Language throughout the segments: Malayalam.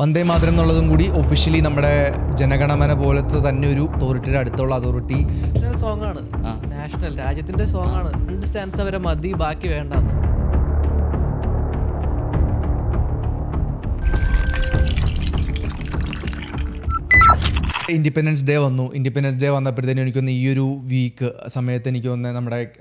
വന്ദേ മാതരം എന്നുള്ളതും കൂടി ഒഫീഷ്യലി നമ്മുടെ ജനഗണമന പോലത്തെ തന്നെ ഒരു അതോറിറ്റിയുടെ അടുത്തുള്ള അതോറിറ്റി സോങ് ആണ്. നാഷണൽ രാജ്യത്തിന്റെ സോങ് ആണ്. 2 സ്റ്റാൻസ് വരെ മതി, ബാക്കി വേണ്ടെന്ന്. ഇൻഡിപെൻഡൻസ് ഡേ വന്നു. ഇൻഡിപെൻഡൻസ് ഡേ വന്നപ്പോഴത്തേനും എനിക്കൊന്ന് ഈ ഒരു വീക്ക് സമയത്ത് എനിക്ക് തോന്നുന്നത്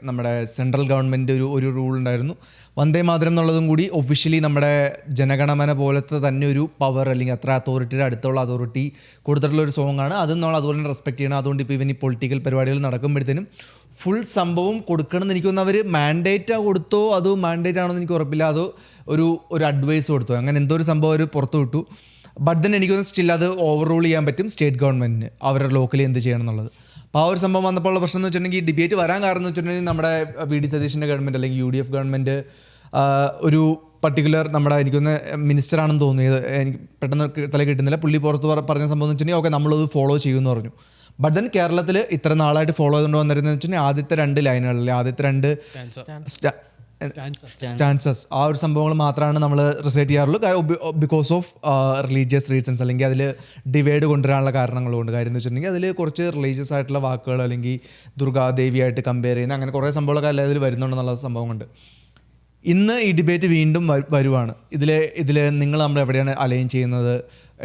നമ്മുടെ സെൻട്രൽ ഗവൺമെൻറ് ഒരു റൂൾ ഉണ്ടായിരുന്നു. വന്ദേ മാതരം എന്നുള്ളതും കൂടി ഒഫീഷ്യലി നമ്മുടെ ജനഗണമന പോലത്തെ തന്നെ ഒരു പവർ അല്ലെങ്കിൽ അത്ര അതോറിറ്റിയുടെ അടുത്തുള്ള അതോറിറ്റി കൊടുത്തിട്ടുള്ള ഒരു സോങ് ആണ്. അതും നമ്മൾ അതുപോലെ തന്നെ റെസ്പെക്ട് ചെയ്യണം. അതുകൊണ്ട് ഇപ്പോൾ ഇവൻ ഈ പൊളിറ്റിക്കൽ പരിപാടികൾ നടക്കുമ്പോഴത്തേനും ഫുൾ സംഭവം കൊടുക്കണം എന്ന് എനിക്ക് തോന്നുന്നു. അവർ മാൻഡേറ്റ് കൊടുത്തോ അതോ മാൻഡേറ്റ് ആണോ എന്ന് എനിക്ക് ഉറപ്പില്ല. അതോ ഒരു അഡ്വൈസ് കൊടുത്തോ, അങ്ങനെ എന്തോ ഒരു സംഭവം അവർ പുറത്തു വിട്ടു. ബട്ട് ദെൻ എനിക്കൊന്ന് സ്റ്റിൽ അത് ഓവർ റൂൾ ചെയ്യാൻ പറ്റും സ്റ്റേറ്റ് ഗവൺമെൻറ്റിന് അവരുടെ ലോക്കലി എന്ത് ചെയ്യണം എന്നുള്ളത്. അപ്പോൾ ആ ഒരു സംഭവം വന്നപ്പോൾ ഉള്ള പ്രശ്നം എന്ന് വെച്ചിട്ടുണ്ടെങ്കിൽ ഡിബേറ്റ് വരാൻ കാരണം എന്ന് വെച്ചിട്ടുണ്ടെങ്കിൽ നമ്മുടെ വി.ഡി. സതീശൻ്റെ ഗവൺമെൻറ് അല്ലെങ്കിൽ UDF ഗവൺമെൻറ് ഒരു പർട്ടിക്കുലർ നമ്മുടെ എനിക്കൊന്ന് മിനിസ്റ്ററാണെന്ന് തോന്നിയത്, എനിക്ക് പെട്ടെന്ന് തല കിട്ടുന്നില്ല, പുള്ളി പുറത്ത് പറഞ്ഞ സംഭവം എന്ന് വെച്ചിട്ടുണ്ടെങ്കിൽ ഓക്കെ നമ്മളത് ഫോളോ ചെയ്യുമെന്ന് പറഞ്ഞു. ബട്ട് ദെൻ കേരളത്തിൽ ഇത്ര നാളായിട്ട് ഫോളോ ചെയ്തുകൊണ്ട് വന്നിരുന്നത് വെച്ചിട്ടുണ്ടെങ്കിൽ ആദ്യത്തെ 2 ലൈനുകളിൽ ആദ്യത്തെ 2 സ്റ്റാൻസസ് ആ ഒരു സംഭവങ്ങൾ മാത്രമാണ് നമ്മൾ റിസൈറ്റ് ചെയ്യാറുള്ളൂ. ബിക്കോസ് ഓഫ് റിലീജിയസ് റീസൺസ് അല്ലെങ്കിൽ അതിൽ ഡിവൈഡ് കൊണ്ടുവരാനുള്ള കാരണങ്ങളുണ്ട്. കാര്യം എന്ന് വെച്ചിട്ടുണ്ടെങ്കിൽ അതിൽ കുറച്ച് റിലീജിയസ് ആയിട്ടുള്ള വാക്കുകൾ അല്ലെങ്കിൽ ദുർഗാദേവിയായിട്ട് കമ്പയർ ചെയ്യുന്ന അങ്ങനെ കുറേ സംഭവങ്ങളൊക്കെ അല്ല ഇതിൽ വരുന്നുണ്ടെന്നുള്ള സംഭവമുണ്ട്. ഇന്ന് ഈ ഡിബേറ്റ് വീണ്ടും വരുവാണ്. ഇതിൽ നിങ്ങൾ നമ്മൾ എവിടെയാണ് അലൈൻ ചെയ്യുന്നത്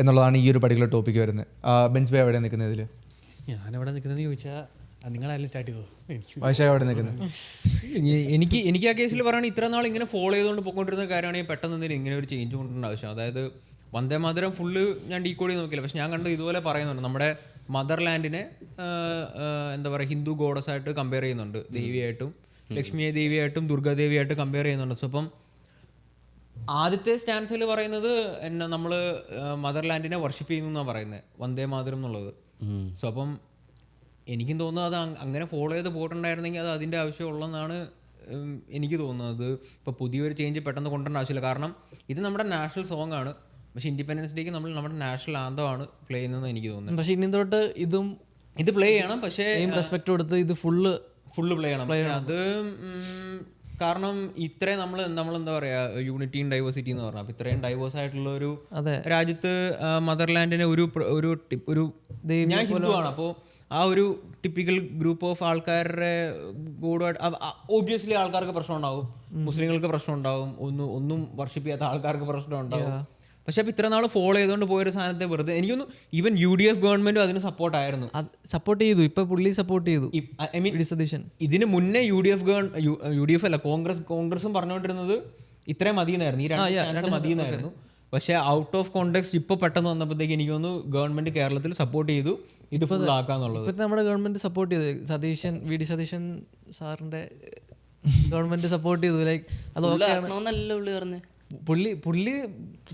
എന്നുള്ളതാണ് ഈ ഒരു പർട്ടിക്കുലർ ടോപ്പിക്ക് വരുന്നത്. ബെൻസ് ബൈ എവിടെയാണ് നിൽക്കുന്നത്? ഇതിൽ ഞാനെവിടെ നിൽക്കുന്നത് ചോദിച്ചാൽ നിങ്ങളായാലും സ്റ്റാർട്ട് ചെയ്തോ? ഭാഷ എവിടെ നിൽക്കുന്നത്? എനിക്ക് ആ കേസിൽ പറയുകയാണെങ്കിൽ ഇത്ര നാൾ ഇങ്ങനെ ഫോളോ ചെയ്തുകൊണ്ട് പോയിക്കൊണ്ടിരുന്ന കാര്യമാണെങ്കിൽ പെട്ടെന്ന് എന്തെങ്കിലും ഇങ്ങനെ ഒരു ചേഞ്ച് കൊണ്ടുവരേണ്ട ആവശ്യം. അതായത് വന്ദേ മാതരം ഫുള്ള് ഞാൻ ഡീകോഡ് ചെയ്ത് നോക്കിയില്ല, പക്ഷെ ഞാൻ കണ്ടത് ഇതുപോലെ പറയുന്നുണ്ട്. നമ്മുടെ മദർലാൻഡിനെ എന്താ പറയുക ഹിന്ദു ഗോഡസായിട്ട് കമ്പയർ ചെയ്യുന്നുണ്ട്, ദേവിയായിട്ടും ലക്ഷ്മിയെ ദേവിയായിട്ടും ദുർഗാദേവിയായിട്ട് കമ്പയർ ചെയ്യുന്നുണ്ട്. സോ അപ്പം ആദ്യത്തെ സ്റ്റാൻസിൽ പറയുന്നത് നമ്മൾ മദർലാൻഡിനെ വർഷിപ്പ് ചെയ്യുന്നു എന്നാണ് പറയുന്നത് വന്ദേ മാതരം എന്നുള്ളത്. സോ അപ്പം എനിക്കും തോന്നുന്നത് അത് അങ്ങനെ ഫോളോ ചെയ്ത് പോയിട്ടുണ്ടായിരുന്നെങ്കിൽ അത് അതിൻ്റെ ആവശ്യമുള്ളതെന്നാണ് എനിക്ക് തോന്നുന്നത്. ഇപ്പോൾ പുതിയൊരു ചേഞ്ച് പെട്ടെന്ന് കൊണ്ടുവരേണ്ട ആവശ്യമില്ല. കാരണം ഇത് നമ്മുടെ നാഷണൽ സോങ് ആണ്, പക്ഷേ ഇൻഡിപെൻഡൻസ് ഡേക്ക് നമ്മൾ നമ്മുടെ നാഷണൽ ആന്തമാണ് പ്ലേ ചെയ്യുന്നതെന്ന് എനിക്ക് തോന്നുന്നത്. പക്ഷേ ഇനി തൊട്ട് ഇത് പ്ലേ ചെയ്യണം, പക്ഷേ റെസ്പെക്ട് കൊടുത്ത് ഇത് ഫുള്ള് പ്ലേ ചെയ്യണം. അത് കാരണം ഇത്രയും നമ്മൾ എന്താ പറയുക യൂണിറ്റി ഇൻ ഡൈവേഴ്സിറ്റി എന്ന് പറഞ്ഞാൽ അപ്പോൾ ഇത്രയും ഡൈവേഴ്സ് ആയിട്ടുള്ള ഒരു രാജ്യത്ത് മദർലാൻഡിനെ ഒരു ഞാൻ ഹിന്ദു ആണ്, അപ്പോൾ ആ ഒരു ടിപ്പിക്കൽ ഗ്രൂപ്പ് ഓഫ് ആൾക്കാരുടെ ഗോഡായിട്ട് ഒബ്വിയസ്ലി ആൾക്കാർക്ക് പ്രശ്നം ഉണ്ടാവും, മുസ്ലിങ്ങൾക്ക് പ്രശ്നം ഉണ്ടാവും, ഒന്നും വർഷിപ്പ് ചെയ്യാത്ത ആൾക്കാർക്ക് പ്രശ്നം ഉണ്ടാവും. പക്ഷെ അപ്പോൾ ഇത്ര നാൾ ഫോളോ ചെയ്തുകൊണ്ട് പോയൊരു സാധനത്തെ വെറുതെ എനിക്കൊന്ന് ഈവൻ UDF ഗവൺമെന്റും അതിന് സപ്പോർട്ടായിരുന്നു, സപ്പോർട്ട് ചെയ്തു. ഇപ്പൊ പുള്ളി സപ്പോർട്ട് ചെയ്തു. ഐ മീൻ സതീശൻ ഇതിന് മുന്നേ UDF അല്ല കോൺഗ്രസും പറഞ്ഞുകൊണ്ടിരുന്നത് ഇത്രയും മതിയെന്നായിരുന്നു, ഈ 2 മതിയെന്നായിരുന്നു. പക്ഷേ ഔട്ട് ഓഫ് കോണ്ടെക്സ്റ്റ് ഇപ്പോൾ പെട്ടെന്ന് വന്നപ്പോഴത്തേക്ക് എനിക്ക് തോന്നുന്നു ഗവൺമെന്റ് കേരളത്തിൽ സപ്പോർട്ട് ചെയ്തു ഇത് ഫുൾ ആക്കാന്നുള്ളത്. ഇപ്പോഴത്തെ നമ്മുടെ ഗവൺമെന്റ് സപ്പോർട്ട് ചെയ്തു, വി.ഡി. സതീശൻ സാറിന്റെ ഗവൺമെന്റ് സപ്പോർട്ട് ചെയ്തു. ലൈക്ക് അത്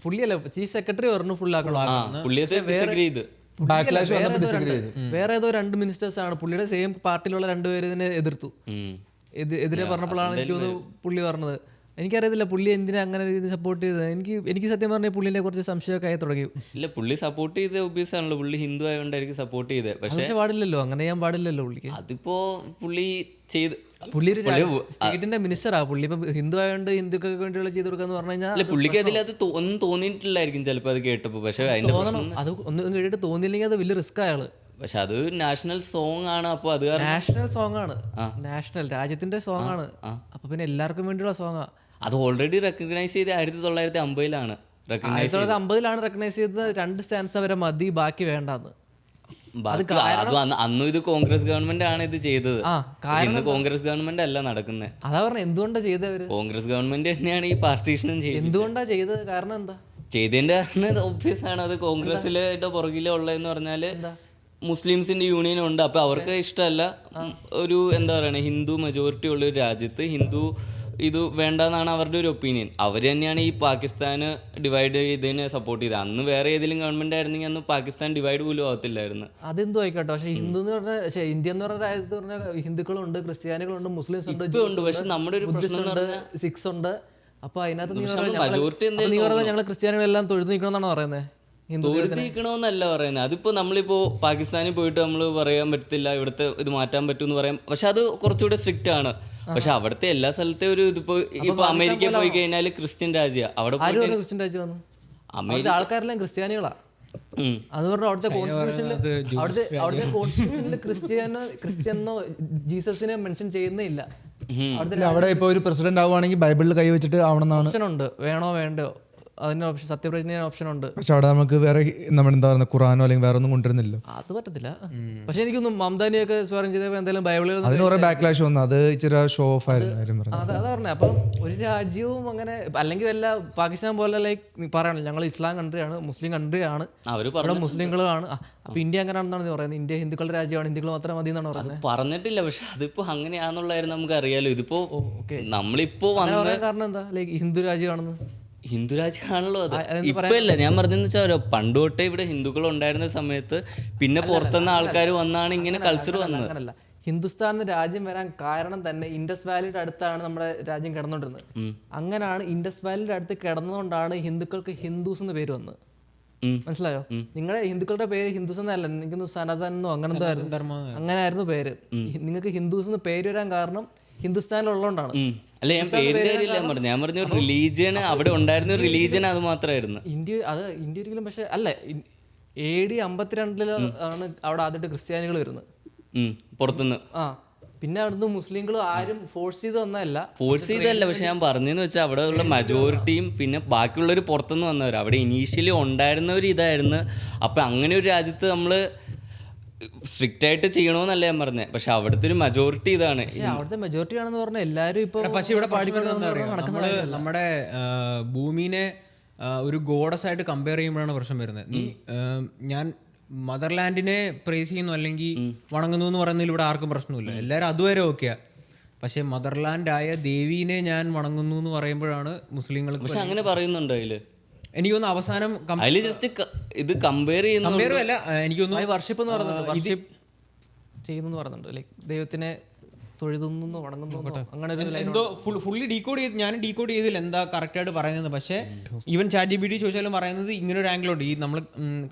പുള്ളിയല്ല ചീഫ് സെക്രട്ടറി പറഞ്ഞു ഫുൾ ആക്കണം. വേറെ ഏതോ 2 മിനിസ്റ്റേഴ്സ് ആണ് പുള്ളിയുടെ സെയിം പാർട്ടിയിലുള്ള 2 പേര് ഇതിനെ എതിർത്തു. എതിരെ പറഞ്ഞപ്പോഴാണ് എനിക്ക് പുള്ളി പറഞ്ഞത്. എനിക്കറിയത്തില്ല പുള്ളി എന്തിനാ അങ്ങനെ രീതിയിൽ സപ്പോർട്ട് ചെയ്തത്. എനിക്ക് സത്യം പറഞ്ഞാൽ പുള്ളിനെ കുറച്ച് സംശയമൊക്കെ ആയി തുടങ്ങി. ഇല്ല, പുള്ളി സപ്പോർട്ട് ചെയ്ത് ഒബ്വിയസ് ആണല്ലോ, പുള്ളി ഹിന്ദു ആയതുകൊണ്ടായിരിക്കും സപ്പോർട്ട് ചെയ്തത്. പക്ഷേ പാടില്ലല്ലോ, അങ്ങനെ ചെയ്യാൻ പാടില്ലല്ലോ പുള്ളിക്ക്. അതിപ്പോ പുള്ളി ചെയ്ത് പുള്ളി ഒരു സ്റ്റേറ്റിന്റെ മിനിസ്റ്ററാ. പുള്ളി ഇപ്പൊ ഹിന്ദു ആയതുകൊണ്ട് ഹിന്ദുക്കൾക്ക് വേണ്ടിയുള്ള ചെയ്ത് കൊടുക്കാന്ന് പറഞ്ഞു കഴിഞ്ഞാൽ പുള്ളിക്ക് അതിലത് ഒന്നും തോന്നിയിട്ടില്ലായിരിക്കും ചിലപ്പോൾ അത് കേട്ടപ്പോൾ. പക്ഷെ അത് ഒന്നും കേട്ടിട്ട് തോന്നിയില്ലെങ്കിൽ അത് വലിയ റിസ്ക് അയാള്. പക്ഷെ അത് നാഷണൽ സോങ് ആണ്, അപ്പോൾ അത് നാഷണൽ സോങ് ആണ്, നാഷണൽ രാജ്യത്തിന്റെ സോങ് ആണ്. അപ്പൊ പിന്നെ എല്ലാവർക്കും വേണ്ടിയുള്ള സോങ്ങാ. അത് ഓൾറെഡി റെക്കഗ്നൈസ് ചെയ്ത് 1950 1950 റെക്കഗ്നൈസ് ചെയ്തത്. 2 സ്റ്റാൻസ് വരെ മതി, ബാക്കി വേണ്ടെന്ന്. അന്നും ഇത് കോൺഗ്രസ് ഗവൺമെന്റ് ആണ് ഇത് ചെയ്തത്. ഇന്ന് കോൺഗ്രസ് ഗവൺമെന്റ് അല്ല നടക്കുന്നത്. അതാ പറഞ്ഞ എന്തുകൊണ്ടാ ചെയ്തവര്? കോൺഗ്രസ് ഗവൺമെന്റ് തന്നെയാണ് ഈ പാർട്ടീഷനും ചെയ്തത്. എന്തുകൊണ്ടാ ചെയ്തത്? കാരണം എന്താ ചെയ്തതിന്റെ കാരണം ഒബ്വിയസ് ആണ്. അത് കോൺഗ്രസിന്റെ പുറകിലെ ഉള്ളതെന്ന് പറഞ്ഞാല് മുസ്ലിംസിന്റെ യൂണിയൻ ഉണ്ട്. അപ്പൊ അവർക്ക് ഇഷ്ടമല്ല ഒരു എന്താ പറയണ ഹിന്ദു മെജോറിറ്റി ഉള്ള ഒരു രാജ്യത്ത് ഹിന്ദു ഇത് വേണ്ടെന്നാണ് അവരുടെ ഒരു ഒപ്പീനിയൻ. അവർ തന്നെയാണ് ഈ പാകിസ്ഥാന് ഡിവൈഡ് ചെയ്തതിനെ സപ്പോർട്ട് ചെയ്തത്. അന്ന് വേറെ ഏതെങ്കിലും ഗവൺമെന്റ് ആയിരുന്നെങ്കിൽ അന്ന് പാകിസ്ഥാൻ ഡിവൈഡ് പോലും ആവത്തില്ലായിരുന്നു. അതെന്തോ ആയിക്കോട്ടെ. പക്ഷേ ഹിന്ദു എന്ന് പറഞ്ഞാൽ ഇന്ത്യ എന്ന് പറഞ്ഞ രാജ്യത്ത് പറഞ്ഞാൽ ഹിന്ദുക്കളുണ്ട്, ക്രിസ്ത്യാനികളുണ്ട്, മുസ്ലിംസ് ഉണ്ട്, പക്ഷെ നമ്മുടെ ഒരു സിഖ്സ് ഉണ്ട്. അപ്പൊ അതിനകത്ത് നീ പറഞ്ഞാൽ ഞങ്ങൾ ക്രിസ്ത്യാനികളെല്ലാം തൊഴുതു നിൽക്കണമെന്നാണ് പറയുന്നത്. തൊഴുതിക്കണമെന്നല്ല പറയുന്നത്. അതിപ്പോ നമ്മളിപ്പോ പാകിസ്ഥാനിൽ പോയിട്ട് നമ്മൾ പറയാൻ പറ്റത്തില്ല ഇവിടുത്തെ ഇത് മാറ്റാൻ പറ്റുമെന്ന് പറയാം. പക്ഷെ അത് കുറച്ചുകൂടെ സ്ട്രിക്റ്റ് ആണ്. പക്ഷെ അവിടുത്തെ എല്ലാ സ്ഥലത്തെ ഒരു ഇതിപ്പോ ഇപ്പൊ അമേരിക്കയിൽ പോയി കഴിഞ്ഞാൽ ക്രിസ്ത്യൻ രാജ്യം അവിടെ ക്രിസ്ത്യൻ രാജ്യം അവിടുത്തെ ആൾക്കാരെല്ലാം ക്രിസ്ത്യാനികളാ. അത് പറഞ്ഞാൽ അവിടുത്തെ കോൺസ്റ്റിറ്റ്യൂഷനിൽ ക്രിസ്ത്യനോ ജീസസിനെ മെൻഷൻ ചെയ്യുന്നേ ഇല്ല. അവിടെ ഇപ്പോൾ ഒരു പ്രസിഡന്റ് ആവുകയാണെങ്കിൽ ബൈബിളിൽ കൈവച്ചിട്ട് ആവണമെന്നാണ് ഓപ്ഷൻ ഉണ്ട്, വേണോ വേണ്ടോ അതിന് ഓപ്ഷൻ, സത്യപ്രതിജ്ഞ ഓപ്ഷൻ ഉണ്ട്. പക്ഷെ അവിടെ നമുക്ക് വേറെ നമ്മുടെ എന്താ പറയുക ഖുറാനോ അല്ലെങ്കിൽ വേറെ ഒന്നും കൊണ്ടുവരുന്നില്ല. അത് പറ്റത്തില്ല. പക്ഷെ എനിക്കൊന്നും മംതാനിയൊക്കെ സ്വാഗതം ചെയ്തപ്പോൾ എന്തായാലും ബൈബിളിൽ അതിന് കുറെ ബാക്ക്ലാഷ് വന്നു. അത് ഇച്ചിരി ഷോ ഓഫ് ആയിരുന്നു കാര്യം പറഞ്ഞു. അതാ പറഞ്ഞത്. അപ്പം ഒരു രാജ്യവും അങ്ങനെ അല്ലെങ്കിൽ വല്ല പാകിസ്ഥാൻ പോലെ ലൈക്ക് പറയണല്ലോ ഞങ്ങൾ ഇസ്ലാം കൺട്രിയാണ്, മുസ്ലിം കൺട്രിയാണ്, ഇവിടെ മുസ്ലിങ്ങളാണ്. അപ്പൊ ഇന്ത്യ അങ്ങനെയാണെന്നാണ് പറയുന്നത്. ഇന്ത്യ ഹിന്ദുക്കളുടെ രാജ്യമാണ്, ഹിന്ദുക്കൾ മാത്രം മതി എന്നാണ് പറയുന്നത്. പറഞ്ഞിട്ടില്ല, പക്ഷെ അതിപ്പോ അങ്ങനെയാന്നുള്ളതായിരുന്നു നമുക്ക് അറിയാലോ. ഇതിപ്പോ നമ്മളിപ്പോ വന്ന കാരണം എന്താ ലൈക്ക് ഹിന്ദു രാജ്യമാണെന്ന്. ഹിന്ദു രാജ്യമാണല്ലോ അത്. ഇപ്പൊ ഇല്ല, ഞാൻ പറഞ്ഞെന്ന് വെച്ചാൽ പണ്ട് തൊട്ടേ ഇവിടെ ഹിന്ദുക്കൾ ഉണ്ടായിരുന്ന സമയത്ത് പിന്നെ പുറത്തുനിന്ന് ആൾക്കാർ വന്നാണ് ഇങ്ങനെ കൾച്ചർ വന്നത്. അങ്ങനല്ല, ഹിന്ദുസ്ഥാൻ രാജ്യം വരാൻ കാരണം തന്നെ ഇൻഡസ് വാലിയുടെ അടുത്താണ് നമ്മുടെ രാജ്യം കിടന്നുകൊണ്ടിരുന്നത്. അങ്ങനെയാണ് ഇൻഡസ് വാലിയുടെ അടുത്ത് കിടന്നുകൊണ്ടാണ് ഹിന്ദുക്കൾക്ക് ഹിന്ദുസ് എന്ന് പേര് വന്നത്. മനസ്സിലായോ? നിങ്ങളുടെ ഹിന്ദുക്കളുടെ പേര് ഹിന്ദുസ് എന്നല്ല, എനിക്ക് സനാതനോ അങ്ങനെന്തോ ആയിരുന്നു, അങ്ങനെ ആയിരുന്നു പേര്. നിങ്ങൾക്ക് ഹിന്ദുസ് എന്ന് പേര് വരാൻ കാരണം ഹിന്ദുസ്ഥാനിലുള്ളതുകൊണ്ടാണ്. അല്ല, ഞാൻ പേരിന്റെ കാര്യമില്ല പറഞ്ഞു, ഞാൻ പറഞ്ഞ റിലീജിയൻ അവിടെ ഉണ്ടായിരുന്ന റിലീജിയൻ അത് മാത്രമായിരുന്നു. ഇന്ത്യ ഒരിക്കലും. പക്ഷെ അല്ല, AD 52 ആണ് അവിടെ ആദ്യമായിട്ട് ക്രിസ്ത്യാനികൾ വരുന്നത് പുറത്തുനിന്ന്. പിന്നെ അവിടുന്ന് മുസ്ലിങ്ങൾ ആരും ഫോഴ്സ് ചെയ്ത് വന്നതല്ല. ഫോഴ്സ് ചെയ്തല്ല, പക്ഷെ ഞാൻ പറഞ്ഞെന്ന് വെച്ചാൽ അവിടെ ഉള്ള മജോറിറ്റിയും പിന്നെ ബാക്കിയുള്ളവർ പുറത്തുനിന്ന് വന്നവർ. അവിടെ ഇനീഷ്യലി ഉണ്ടായിരുന്നവർ ഇതായിരുന്നു. അപ്പം അങ്ങനെ ഒരു രാജ്യത്ത് നമ്മൾ സ്ട്രിക്റ്റ് ആയിട്ട് ചെയ്യണമെന്നല്ല ഞാൻ പറഞ്ഞത്, പക്ഷെ അവിടുത്തെ ഒരു മജോറിറ്റി ഇതാണ്. അവിടുത്തെ മജോറിറ്റി ആണെന്ന് പറഞ്ഞാൽ എല്ലാവരും ഇപ്പൊ പക്ഷെ ഇവിടെ നമ്മള് നമ്മുടെ ഭൂമിനെ ഒരു ഗോഡസ് ആയിട്ട് കമ്പയർ ചെയ്യുമ്പോഴാണ് പ്രശ്നം വരുന്നത്. ഞാൻ മദർലാൻഡിനെ പ്രൈസ് ചെയ്യുന്നു അല്ലെങ്കിൽ വണങ്ങുന്നു എന്ന് പറയുന്നതിൽ ഇവിടെ ആർക്കും പ്രശ്നമില്ല, എല്ലാവരും അതുവരെ ഓക്കെയാ. പക്ഷെ മദർലാൻഡായ ദേവീനെ ഞാൻ വണങ്ങുന്നു എന്ന് പറയുമ്പോഴാണ് മുസ്ലിങ്ങൾക്ക്. പക്ഷെ അങ്ങനെ പറയുന്നുണ്ടോ അതില്? എനിക്ക് തോന്നുന്നു അവസാനം ജസ്റ്റ് ഇത് കമ്പയർ ചെയ്യുന്നില്ല. എനിക്ക് തോന്നുന്നു വർഷിപ്പ് എന്ന് പറയുന്നുണ്ട്, വർഷിപ്പ് ചെയ്യുന്നു പറയുന്നുണ്ട്, ലൈക്ക് ദൈവത്തിനെ തൊഴുതുന്നു വണങ്ങുന്നു അങ്ങനെ എന്തോ ഫുള്ളി ഡീകോഡ് ചെയ്ത് ഞാൻ ഡീകോഡ് ചെയ്തില്ല എന്താ കറക്റ്റ് ആയിട്ട് പറയുന്നത്. പക്ഷേ ഈവൻ ChatGPT ചോദിച്ചാലും പറയുന്നത് ഇങ്ങനെ ഒരു ആംഗിളുണ്ട്. ഈ നമ്മൾ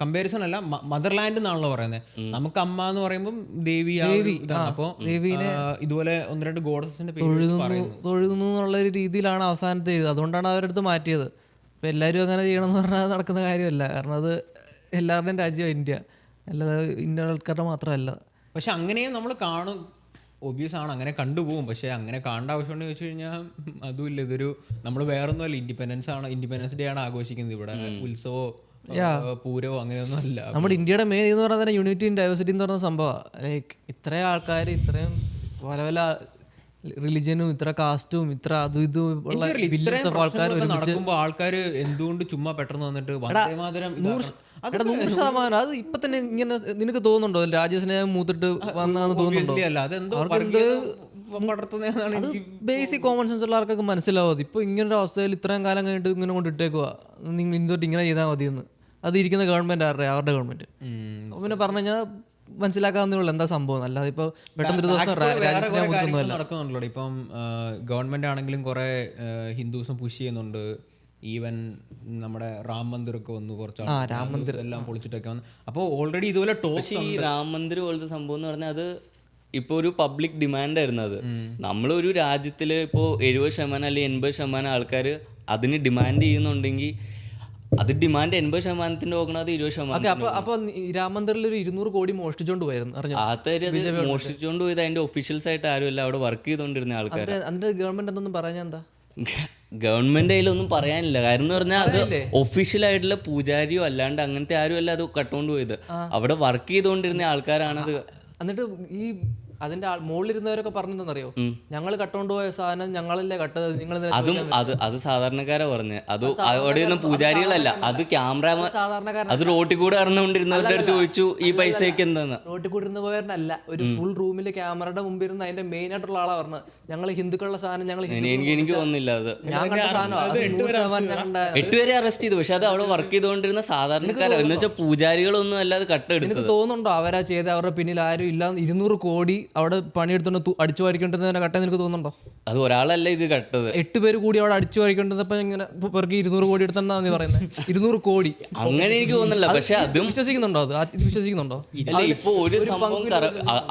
കമ്പാരിസൺ അല്ല, മദർലാൻഡ് എന്നാണല്ലോ പറയുന്നത്. നമുക്ക് അമ്മ എന്ന് പറയുമ്പോൾ ദേവി. അപ്പോൾ ദേവീനെ ഇതുപോലെ 1-2 ഗോഡസിന്റെ തൊഴുതുന്നു എന്നുള്ള ഒരു രീതിയിലാണ് അവസാനത്തെ ഇത്. അതുകൊണ്ടാണ് അവരടുത്ത് മാറ്റിയത്. ഇപ്പം എല്ലാവരും അങ്ങനെ ചെയ്യണമെന്ന് പറഞ്ഞാൽ നടക്കുന്ന കാര്യമല്ല. കാരണം അത് എല്ലാവരുടെയും രാജ്യമാണ് ഇന്ത്യ, അല്ലാതെ ഇന്ത്യ ആൾക്കാരുടെ മാത്രമല്ല. പക്ഷെ അങ്ങനെയും നമ്മൾ കാണും, ഒബ്വിയസ് ആണ്, അങ്ങനെ കണ്ടുപോകും. പക്ഷെ അങ്ങനെ കാണേണ്ട ആവശ്യമുണ്ടെന്ന് വെച്ച് കഴിഞ്ഞാൽ അതുമില്ല. ഇതൊരു നമ്മൾ വേറൊന്നുമല്ല, ഇൻഡിപെൻഡൻസ് ഡേ ആണ് ആഘോഷിക്കുന്നത്. ഇവിടെ ഉത്സവോ പൂരവോ അങ്ങനെയൊന്നും അല്ല. നമ്മുടെ ഇന്ത്യയുടെ മെയിൻ എന്ന് പറഞ്ഞാൽ തന്നെ യൂണിറ്റി ആൻഡ് ഡൈവേഴ്സിറ്റി എന്ന് പറയുന്ന സംഭവമാണ്. ലൈക്ക് ഇത്രയും ആൾക്കാർ, ഇത്രയും പല പല റിലിജനും ഇത്ര കാസ്റ്റും ഇത്ര അതും ഇതും ഉള്ള ആൾക്കാർ നടക്കുമ്പോൾ ആൾക്കാർ എന്തുകൊണ്ട് ചുമ്മാ പെട്ടെന്ന് വന്നിട്ട് 100% അത് ഇപ്പൊ തന്നെ ഇങ്ങനെ നിനക്ക് തോന്നുന്നുണ്ടോ രാജ്യസ്നേഹം മൂത്തിട്ട് വന്നാന്ന് തോന്നുന്നുണ്ടോ? ബേസിക് കോമൺ സെൻസ് ഉള്ള ആൾക്കൊക്കെ മനസ്സിലാവും. ഇപ്പൊ ഇങ്ങനൊരു അവസ്ഥയിൽ ഇത്രയും കാലം കഴിഞ്ഞിട്ട് ഇങ്ങനെ കൊണ്ടിട്ടേക്കുക, നിങ്ങൾ ഇന്തൊട്ട് ഇങ്ങനെ ചെയ്താൽ മതിയെന്ന്. അത് ഇരിക്കുന്ന ഗവൺമെന്റ് അവരുടെ ഗവൺമെന്റ് പിന്നെ പറഞ്ഞു കഴിഞ്ഞാൽ മനസ്സിലാക്കാവുന്നേ ഉള്ളൂ എന്താ സംഭവം. അല്ലാതെ ഇപ്പൊ പെട്ടെന്ന് ഒരു ദിവസം നടക്കുന്നുണ്ടല്ലോ. ഇപ്പം ഗവൺമെന്റ് ആണെങ്കിലും കുറെ ഹിന്ദുസും പുഷ് ചെയ്യുന്നുണ്ട്. ഈവൻ നമ്മുടെ രാം മന്ദിർ ഒക്കെ വന്നു, കുറച്ച് രാം മന്ദിർ എല്ലാം പൊളിച്ചിട്ടൊക്കെ വന്നു. അപ്പോൾ ഓൾറെഡി ഇതുപോലെ ടോക്സ്. ഈ രാം മന്ദിർ പോലത്തെ സംഭവം എന്ന് പറഞ്ഞാൽ അത് ഇപ്പോൾ ഒരു പബ്ലിക് ഡിമാൻഡായിരുന്നു. അത് നമ്മളൊരു രാജ്യത്തിൽ ഇപ്പോൾ 70% അല്ലെങ്കിൽ 80% ആൾക്കാർ അതിന് ഡിമാൻഡ് ചെയ്യുന്നുണ്ടെങ്കിൽ അത് ഡിമാൻഡ് 80% നോക്കണം, അത് 20%. അപ്പൊ രാം മന്ദിറിൽ ഒരു 200 കോടി മോഷ്ടിച്ചോണ്ട് പോയിരുന്നു. അത് മോഷ്ടിച്ചോണ്ട് പോയത് അതിന്റെ ഒഫീഷ്യൽസ് ആയിട്ട് ആരുമല്ല, അവിടെ വർക്ക് ചെയ്തോണ്ടിരുന്ന ആൾക്കാർ. അതിന്റെ ഗവൺമെന്റ് എന്തൊന്നും പറഞ്ഞാൽ എന്താ? ഗവൺമെന്റ് അതിലൊന്നും പറയാനില്ല. കാര്യം എന്ന് പറഞ്ഞാൽ അത് ഒഫീഷ്യൽ ആയിട്ടുള്ള പൂജാരിയോ അല്ലാണ്ട് അങ്ങനത്തെ ആരും അല്ല അത് കട്ടുകൊണ്ട് പോയത്. അവിടെ വർക്ക് ചെയ്തുകൊണ്ടിരുന്ന ആൾക്കാരാണത്. എന്നിട്ട് ഈ അതിന്റെ മുകളിലിരുന്നവരൊക്കെ പറഞ്ഞെന്നറിയോ, ഞങ്ങൾ കട്ടോണ്ട് പോയ സാധനം ഞങ്ങളല്ലേ കട്ടത്, നിങ്ങൾ അത് സാധാരണക്കാരാ പറഞ്ഞത്. അത് അവിടെയൊന്നും പൂജാരികളല്ല, അത് ക്യാമറ അത് റോട്ടിൽ കൂടെ ഇറന്നുകൊണ്ടിരുന്നവരുടെ അടുത്ത് ചോദിച്ചു ഈ പൈസയൊക്കെ എന്താന്ന്. റോട്ടിൽ കൂടെ ഇരുന്ന് പോയവരല്ല, ഒരു ഫുൾ റൂമിൽ ക്യാമറയുടെ മുമ്പിൽ ഇരുന്ന് അതിന്റെ മെയിൻ ആയിട്ടുള്ള ആളാ പറഞ്ഞത് ഞങ്ങൾ ഹിന്ദുക്കളുടെ സാധനം ഞങ്ങൾ. എനിക്ക് തോന്നുന്നില്ല അത്. 8 പേരെ അറസ്റ്റ് ചെയ്തു. പക്ഷെ അത് അവിടെ വർക്ക് ചെയ്തുകൊണ്ടിരുന്ന സാധാരണക്കാരാ, എന്ന് വെച്ചാൽ പൂജാരികളൊന്നും അല്ല അത് കട്ടെടുത്തത്. എനിക്ക് തോന്നുന്നുണ്ടോ അവരാ ചെയ്ത് അവരുടെ പിന്നിൽ ആരും ഇല്ല? 200 കോടി അവിടെ പണിയെടുത്തോണ്ട് അടിച്ചു വാരിക്കൊണ്ടിരുന്ന കട്ടെന്ന് എനിക്ക് തോന്നുന്നുണ്ടോ? അത് ഒരാളല്ല ഇത് കട്ടത്, 8 പേര് കൂടി അവിടെ അടിച്ചു വാരിക്കൊണ്ടിരുന്നപ്പോൾ ഇങ്ങനെ പേർക്ക് 200 കോടി എടുത്തെന്നാണ് നീ പറയുന്നത്. 200 കോടി അങ്ങനെ എനിക്ക് തോന്നുന്നില്ല. പക്ഷെ അതും വിശ്വസിക്കുന്നുണ്ടോ? ഇത് വിശ്വസിക്കുന്നുണ്ടോ? അല്ല, ഇപ്പൊ ഒരു സംഭവം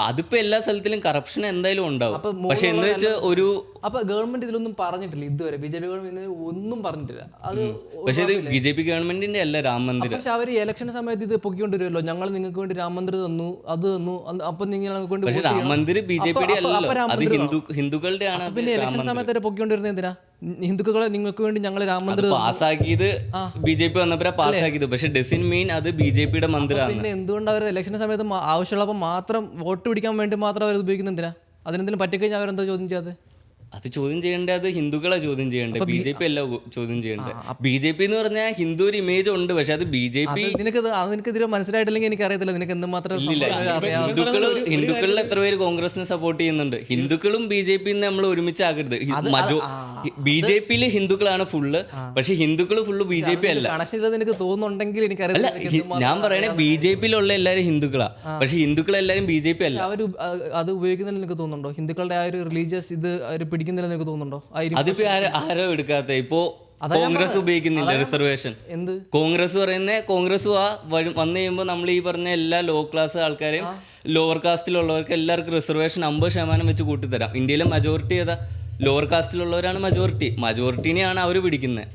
അതിപ്പോ എല്ലാ സ്ഥലത്തിലും കറപ്ഷൻ എന്തായാലും ഉണ്ടാവും. പക്ഷെ എന്ന് വെച്ച് ഒരു അപ്പൊ ഗവൺമെന്റ് ഇതിലൊന്നും പറഞ്ഞിട്ടില്ല ഇതുവരെ, BJP ഗവൺമെന്റ് ഒന്നും പറഞ്ഞിട്ടില്ല. അത് പക്ഷെ ഇത് BJP ഗവൺമെന്റിന്റെ അല്ല രാം മന്ദിരം. പക്ഷെ അവർ ഇലക്ഷൻ സമയത്ത് ഇത് പൊക്കിക്കൊണ്ടുവരുമല്ലോ, ഞങ്ങൾ നിങ്ങൾക്ക് വേണ്ടി രാം മന്ദിരം തന്നു, അത് തന്നു, അപ്പൊ നിങ്ങൾ കൊണ്ട്. പക്ഷെ രാം മന്ദിർ BJP-യുടെ അല്ലല്ലോ, അത് ഹിന്ദുക്കളുടെ ആണ്. പിന്നെ ഇലക്ഷൻ സമയത്ത് വരെ പൊക്കിക്കൊണ്ടിരുന്നത് എന്തിനാ? ഹിന്ദുക്കളെ നിങ്ങൾക്ക് വേണ്ടി ഞങ്ങൾ രാം മന്ദിരം പാസ്സാക്കിയത് BJP വന്നപ്പോഴാ പാസ്സാക്കിയത്. പക്ഷെ ഡസൻ മീൻ അത് BJP-യുടെ മന്ദിരമാണ്. പിന്നെ എന്തുകൊണ്ട് അവർ ഇലക്ഷൻ സമയത്ത് ആവശ്യമുള്ളപ്പോൾ മാത്രം വോട്ട് പിടിക്കാൻ വേണ്ടി മാത്രം അവർ ഉപയോഗിക്കുന്നത് എന്തിനാ? അതിനെന്തെങ്കിലും പറ്റിക്കഴിഞ്ഞാൽ അവരെന്താ ചോദ്യം ചെയ്യാതെ? അത് ചോദ്യം ചെയ്യേണ്ടത് അത് ഹിന്ദുക്കളെ ചോദ്യം ചെയ്യേണ്ടത്, BJP അല്ല ചോദ്യം ചെയ്യേണ്ടത്. BJP എന്ന് പറഞ്ഞാൽ ഹിന്ദു ഒരു ഇമേജ് ഉണ്ട്, പക്ഷെ അത് BJP നിനക്കെതിരെ മനസ്സിലായിട്ടില്ലെങ്കിൽ എനിക്ക് അറിയത്തില്ല നിനക്ക് എന്തുമാത്രം. ഹിന്ദുക്കളിൽ എത്ര പേര് കോൺഗ്രസിനെ സപ്പോർട്ട് ചെയ്യുന്നുണ്ട്? ഹിന്ദുക്കളും BJP നമ്മൾ ഒരുമിച്ചാക്കരുത്. BJP-യിൽ ഹിന്ദുക്കളാണ് ഫുള്ള്, പക്ഷെ ഹിന്ദുക്കൾ ഫുള്ള് BJP അല്ല. കണക്ഷൻ എനിക്ക് തോന്നുന്നുണ്ടെങ്കിൽ എനിക്കറിയില്ല. ഞാൻ പറയണേ BJP-യിലുള്ള എല്ലാവരും ഹിന്ദുക്കളാ, പക്ഷെ ഹിന്ദുക്കളെല്ലാരും BJP അല്ല. അവർ അത് ഉപയോഗിക്കുന്നില്ല എനിക്ക് തോന്നുന്നുണ്ടോ? ഹിന്ദുക്കളുടെ ആ ഒരു റിലീജിയസ് ഇത് അവർ പിടിക്കുന്നില്ലെന്ന് എനിക്ക് തോന്നുന്നുണ്ടോ? അതിപ്പോ ആരോ എടുക്കാത്ത ഇപ്പോ കോൺഗ്രസ് ഉപയോഗിക്കുന്നില്ല റിസർവേഷൻ. എന്ത് കോൺഗ്രസ് പറയുന്ന കോൺഗ്രസ് വന്നു കഴിയുമ്പോൾ നമ്മൾ ഈ പറഞ്ഞ എല്ലാ ലോ ക്ലാസ് ആൾക്കാരെയും ലോവർ കാസ്റ്റിലുള്ളവർക്ക് എല്ലാവർക്കും റിസർവേഷൻ 50% വെച്ച് കൂട്ടിത്തരാം. ഇന്ത്യയിലെ മജോറിറ്റി ഏതാ? ലോവർ കാസ്റ്റിലുള്ളവരാണ് മജോറിറ്റിനെയാണ് അവർ പിടിക്കുന്നത്.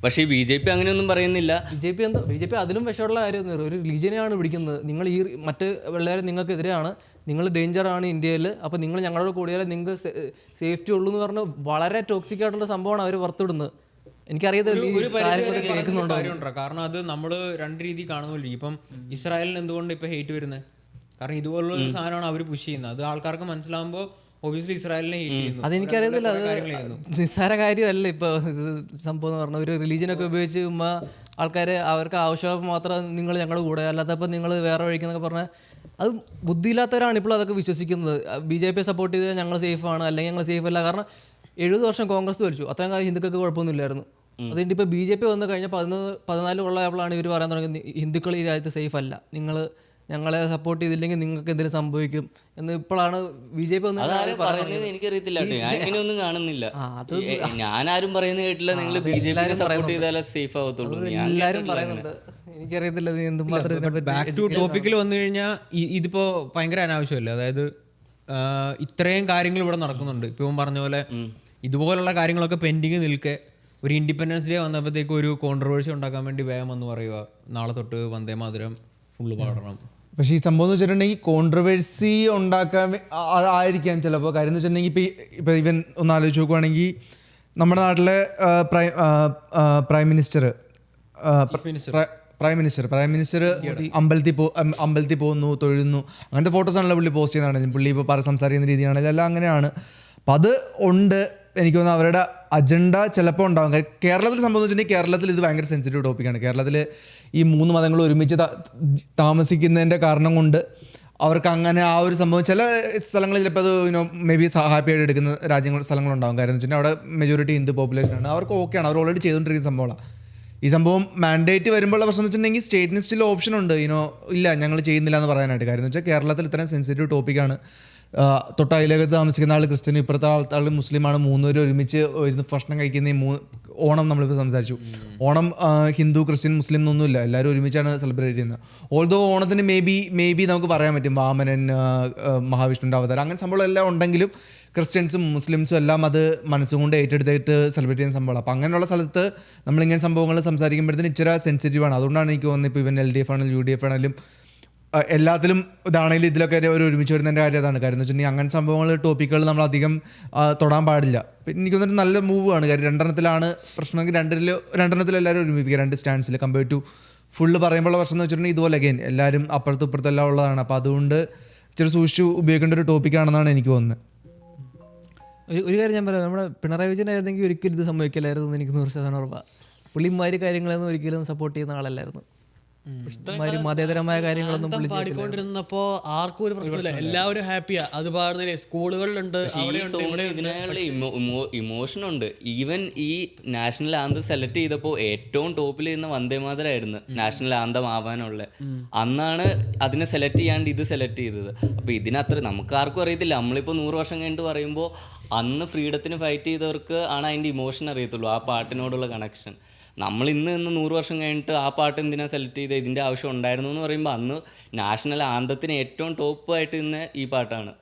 പക്ഷേ BJP അങ്ങനെയൊന്നും പറയുന്നില്ല. BJP അതിലും വിഷമുള്ള കാര്യം ഒരു റിലീജിയനെയാണ് പിടിക്കുന്നത്. നിങ്ങൾ ഈ മറ്റ് പിള്ളേരെ നിങ്ങൾക്കെതിരെയാണ്, നിങ്ങൾ ഡേഞ്ചറാണ് ഇന്ത്യയിൽ, അപ്പോൾ നിങ്ങൾ ഞങ്ങളുടെ കൂടിയാലേ നിങ്ങൾക്ക് സേഫ്റ്റി ഉള്ളൂ എന്ന് പറഞ്ഞ് വളരെ ടോക്സിക് ആയിട്ടുള്ള സംഭവമാണ് അവർ പുറത്തുവിടുന്നത്. എനിക്കറിയാത്ത കാര്യമുണ്ടോ? കാരണം അത് നമ്മൾ രണ്ട് രീതി കാണുന്നില്ല. ഇപ്പം ഇസ്രായേലിന് എന്തുകൊണ്ട് ഇപ്പൊ ഹേറ്റ് വരുന്നത്? കാരണം ഇതുപോലുള്ള ഒരു സാധനമാണ് അവർ പുഷ് ചെയ്യുന്നത്. അത് ആൾക്കാർക്ക് മനസ്സിലാകുമ്പോൾ ഒബിയസ്ലി ഇസ്രായേലിനെ ഹേറ്റ് ചെയ്യുന്നു. അതെനിക്കറിയത്തില്ല, അത് നിസ്സാര കാര്യമല്ല. ഇപ്പോൾ ഇത് സംഭവം എന്ന് പറഞ്ഞാൽ ഒരു റിലീജിയനൊക്കെ ഉപയോഗിച്ച് ആൾക്കാരെ അവർക്ക് ആവശ്യം മാത്രം നിങ്ങൾ ഞങ്ങളുടെ കൂടെ, അല്ലാത്തപ്പോൾ നിങ്ങൾ വേറെ വഴിക്കെന്നൊക്കെ പറഞ്ഞാൽ അത് ബുദ്ധിയില്ലാത്തവരാണ് ഇപ്പോൾ അതൊക്കെ വിശ്വസിക്കുന്നത്. BJP സപ്പോർട്ട് ചെയ്താൽ ഞങ്ങൾ സേഫാണ്, അല്ലെങ്കിൽ ഞങ്ങൾ സേഫ് അല്ല. കാരണം 70 വർഷം കോൺഗ്രസ് ഭരിച്ചു, അത്രയും കാലം ഹിന്ദുക്കൾക്ക് കുഴപ്പമൊന്നുമില്ലായിരുന്നു. അതുകൊണ്ട് ഇപ്പോൾ BJP വന്നു കഴിഞ്ഞാൽ 14 കൊള്ളായപ്പോഴാണ് ഇവർ പറയാൻ തുടങ്ങിയത് ഹിന്ദുക്കൾ ഈ രാജ്യത്ത് സേഫ് അല്ല, ഞങ്ങളെ സപ്പോർട്ട് ചെയ്തില്ലെങ്കിൽ നിങ്ങൾക്ക് എന്തെങ്കിലും സംഭവിക്കും എന്ന്. ഇപ്പോഴാണ് BJP പറയുന്നത്. എനിക്കറിയത്തില്ല, ഞാൻ ഇങ്ങനെയൊന്നും കാണുന്നില്ല. ഞാനാരും പറയുന്നത് കേട്ടില്ല നിങ്ങൾ BJP സപ്പോർട്ട് ചെയ്താലേ സേഫ് ആവത്തുള്ളൂ. എല്ലാവരും പറയുന്നുണ്ട്, എനിക്കറിയത്തില്ല എന്തുമാത്രം. ബാക്ക് ടു ടോപ്പിക്കിൽ വന്നു കഴിഞ്ഞാൽ ഇതിപ്പോ ഭയങ്കര അനാവശ്യമല്ലേ? അതായത് ഇത്രയും കാര്യങ്ങൾ ഇവിടെ നടക്കുന്നുണ്ട്. ഇപ്പം പറഞ്ഞ പോലെ ഇതുപോലുള്ള കാര്യങ്ങളൊക്കെ പെൻഡിങ് നിൽക്കെ ഒരു ഇൻഡിപെൻഡൻസ് ഡേ വന്നപ്പോഴത്തേക്ക് ഒരു കോൺട്രവേഴ്സി ഉണ്ടാക്കാൻ വേണ്ടി വേഗം എന്ന് പറയുക നാളെ തൊട്ട് വന്ദേ മാതരം ഫുള്ള് പാടണം. പക്ഷേ ഈ സംഭവം എന്ന് വെച്ചിട്ടുണ്ടെങ്കിൽ കോൺട്രവേഴ്സി ഉണ്ടാക്കാൻ ആയിരിക്കാം ചിലപ്പോൾ. കാര്യം എന്ന് വെച്ചിട്ടുണ്ടെങ്കിൽ ഇപ്പോൾ ഇവൻ ഒന്ന് ആലോചിച്ച് നോക്കുവാണെങ്കിൽ നമ്മുടെ നാട്ടിലെ പ്രൈം മിനിസ്റ്റർ അമ്പലത്തിൽ പോകുന്നു, തൊഴുന്നു, അങ്ങനത്തെ ഫോട്ടോസാണല്ലോ പുള്ളി പോസ്റ്റ് ചെയ്യുന്നതാണെങ്കിലും പുള്ളി ഇപ്പോൾ സംസാരിക്കുന്ന രീതിയാണെങ്കിലും എല്ലാം അങ്ങനെയാണ്. അപ്പം അത് ഉണ്ട്. എനിക്ക് തോന്നുന്നു അവരുടെ അജണ്ട ചിലപ്പോൾ ഉണ്ടാകും. കേരളത്തിൽ സംഭവം വെച്ചിട്ടുണ്ടെങ്കിൽ കേരളത്തിൽ ഇത് ഭയങ്കര സെൻസിറ്റീവ് ടോപ്പിക്കാണ്. കേരളത്തിൽ ഈ 3 മതങ്ങൾ ഒരുമിച്ച് താമസിക്കുന്നതിൻ്റെ കാരണം കൊണ്ട് അവർക്ക് അങ്ങനെ ആ ഒരു സംഭവം ചില സ്ഥലങ്ങളിൽ ചിലപ്പോൾ അത് മേ ബി ഹാപ്പി ആയിട്ട് എടുക്കുന്ന സ്ഥലങ്ങളുണ്ടാകും. കാര്യം എന്ന് വെച്ചിട്ടുണ്ടെങ്കിൽ അവിടെ മെജോറിറ്റി ഹിന്ദു പോപ്പുലേഷനാണ്, അവർക്ക് ഓക്കെയാണ്, അവർ ഓൾറെഡി ചെയ്തുകൊണ്ടിരിക്കുന്ന സംഭവമാണ്. ഈ സംഭവം മാൻഡേറ്റ് വരുമ്പോഴുള്ള പ്രശ്നം എന്ന് വെച്ചിട്ടുണ്ടെങ്കിൽ സ്റ്റേറ്റിന് സ്റ്റിൽ ഓപ്ഷൻ ഉണ്ട്, ഇല്ല ഞങ്ങൾ ചെയ്യുന്നില്ല എന്ന് പറയാനായിട്ട്. കാര്യം എന്ന് വെച്ചാൽ കേരളത്തിൽ ഇത്രയും സെൻസിറ്റീവ് ടോപ്പിക്കാണ്. തൊട്ടയിലകത്ത് താമസിക്കുന്ന ആൾ ക്രിസ്ത്യനും ഇപ്പുറത്തെ ആൾ മുസ്ലിമാണ്, 3 പേരും ഒരുമിച്ച് ഇരുന്ന് ഭക്ഷണം കഴിക്കുന്ന ഓണം നമ്മളിപ്പോൾ സംസാരിച്ചു. ഓണം ഹിന്ദു ക്രിസ്ത്യൻ മുസ്ലിം എന്നൊന്നുമില്ല, എല്ലാവരും ഒരുമിച്ചാണ് സെലിബ്രേറ്റ് ചെയ്യുന്നത്. ഓൾദോ ഓണത്തിന് മേ ബി നമുക്ക് പറയാൻ പറ്റും വാമനൻ, മഹാവിഷ്ണുവിൻ്റെ അവതാരം, അങ്ങനെ സംഭവം എല്ലാം ഉണ്ടെങ്കിലും ക്രിസ്ത്യൻസും മുസ്ലിംസും എല്ലാം അത് മനസ്സുകൊണ്ട് ഏറ്റെടുത്തിട്ട് സെലിബ്രേറ്റ് ചെയ്യുന്ന സംഭവമാണ്. അപ്പോൾ അങ്ങനെയുള്ള സ്ഥലത്ത് നമ്മളിങ്ങനെ സംഭവങ്ങൾ സംസാരിക്കുമ്പോഴത്തേന് ഇച്ചിരി സെൻസിറ്റീവാണ്. അതുകൊണ്ടാണ് എനിക്ക് തോന്നുന്നത് ഇപ്പോൾ ഇവൻ LDF ആണെങ്കിലും UDF ആണെങ്കിലും എല്ലാത്തിലും ഇതാണെങ്കിലും ഇതിലൊക്കെ ഒരു ഒരുമിച്ച് വരുന്നതിൻ്റെ കാര്യം അതാണ്. കാര്യം എന്ന് വെച്ചിട്ടുണ്ടെങ്കിൽ അങ്ങനെ സംഭവങ്ങൾ ടോപ്പിക്കുകൾ നമ്മളധികം തൊടാൻ പാടില്ല. പിന്നെ എനിക്ക് തോന്നുന്നത് നല്ല മൂവാണ്. കാര്യം 2 പ്രശ്നമെങ്കിൽ 2 എല്ലാവരും ഒരുമിപ്പിക്കുക, 2 സ്റ്റാൻഡ്സിൽ കമ്പയർ ടു ഫുള്ള് പറയുമ്പോഴുള്ള പ്രശ്നം എന്ന് വെച്ചിട്ടുണ്ടെങ്കിൽ ഇതുപോലെ അഗൈൻ എല്ലാവരും അപ്പുറത്തും ഇപ്പുറത്തും എല്ലാം ഉള്ളതാണ്. അപ്പോൾ അതുകൊണ്ട് ഇച്ചിരി സൂക്ഷിച്ച് ഉപയോഗിക്കേണ്ട ഒരു ടോപ്പിക്കാണെന്നാണ് എനിക്ക് തോന്നുന്നത്. ഒരു കാര്യം ഞാൻ പറയാം, നമ്മുടെ പിണറായി വിജയനായിരുന്നെങ്കിൽ ഒരിക്കലും ഇത് സംഭവിക്കില്ലായിരുന്നു എന്ന് എനിക്ക് 100% ഉറപ്പാണ്. പുള്ളിമാര് കാര്യങ്ങളൊന്നും ഒരിക്കലും സപ്പോർട്ട് ചെയ്യുന്ന ആളല്ലായിരുന്നു. മതേതരമായ കാര്യങ്ങളൊന്നും അന്തം പാടിക്കൊണ്ടിരുന്നപ്പോ ആർക്കും ഒരു പ്രശ്നമില്ല, എല്ലാവരും ഹാപ്പിയാ. അത് പാടുന്നില്ലേ, സ്കൂളുകളിലുണ്ട്, അവിടെയുണ്ട്, ഇവിടെ ഇതിനുള്ള ഇമോഷൻ ഉണ്ട്. ഈവൻ ഈ നാഷണൽ ആന്തം സെലക്ട് ചെയ്തപ്പോൾ ഏറ്റവും ടോപ്പിൽ ഇരുന്ന വന്ദേമാതരായിരുന്നു നാഷണൽ ആന്തം ആവാനുള്ള. അന്നാണ് അതിനെ സെലക്ട് ചെയ്യാണ്ട് ഇത് സെലക്ട് ചെയ്തത്. അപ്പോൾ ഇതിനത്ര നമുക്ക് ആർക്കും അറിയത്തില്ല. നമ്മളിപ്പോൾ 100 വർഷം കഴിഞ്ഞിട്ട് പറയുമ്പോൾ അന്ന് ഫ്രീഡത്തിന് ഫൈറ്റ് ചെയ്തവർക്ക് ആണ് അതിൻ്റെ ഇമോഷൻ അറിയത്തുള്ളൂ, ആ പാട്ടിനോടുള്ള കണക്ഷൻ. നമ്മൾ ഇന്ന് 100 വർഷം കഴിഞ്ഞിട്ട് ആ പാട്ട് എന്തിനാണ് സെലക്ട് ചെയ്തത്, ഇതിൻ്റെ ആവശ്യം ഉണ്ടായിരുന്നു എന്ന് പറയുമ്പോൾ അന്ന് നാഷണൽ ആന്തത്തിന് ഏറ്റവും ടോപ്പായിട്ട് ഇന്ന് ഈ പാട്ടാണ്.